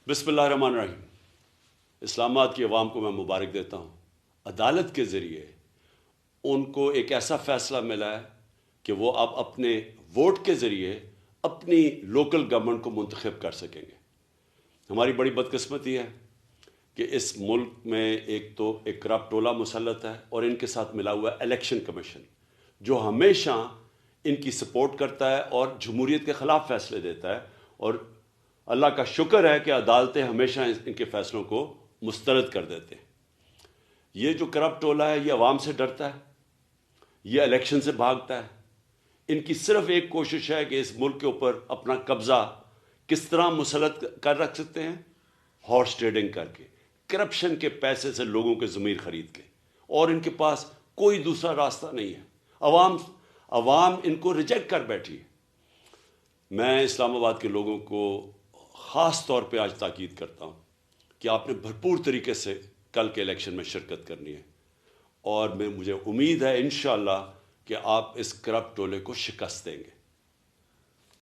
بسم اللہ الرحمن الرحیم۔ اسلام آباد کی عوام کو میں مبارک دیتا ہوں۔ عدالت کے ذریعے ان کو ایک ایسا فیصلہ ملا ہے کہ وہ اب اپنے ووٹ کے ذریعے اپنی لوکل گورنمنٹ کو منتخب کر سکیں گے۔ ہماری بڑی بدقسمتی ہے کہ اس ملک میں ایک کرپٹ ٹولہ مسلط ہے اور ان کے ساتھ ملا ہوا ہے الیکشن کمیشن، جو ہمیشہ ان کی سپورٹ کرتا ہے اور جمہوریت کے خلاف فیصلے دیتا ہے، اور اللہ کا شکر ہے کہ عدالتیں ہمیشہ ان کے فیصلوں کو مسترد کر دیتے ہیں۔ یہ جو کرپٹ ٹولہ ہے یہ عوام سے ڈرتا ہے، یہ الیکشن سے بھاگتا ہے۔ ان کی صرف ایک کوشش ہے کہ اس ملک کے اوپر اپنا قبضہ کس طرح مسلط کر رکھ سکتے ہیں، ہارس ٹریڈنگ کر کے، کرپشن کے پیسے سے لوگوں کے ضمیر خرید کے، اور ان کے پاس کوئی دوسرا راستہ نہیں ہے۔ عوام ان کو ریجیکٹ کر بیٹھی ہے۔ میں اسلام آباد کے لوگوں کو خاص طور پہ آج تاکید کرتا ہوں کہ آپ نے بھرپور طریقے سے کل کے الیکشن میں شرکت کرنی ہے، اور مجھے امید ہے انشاءاللہ کہ آپ اس کرپٹ ٹولے کو شکست دیں گے۔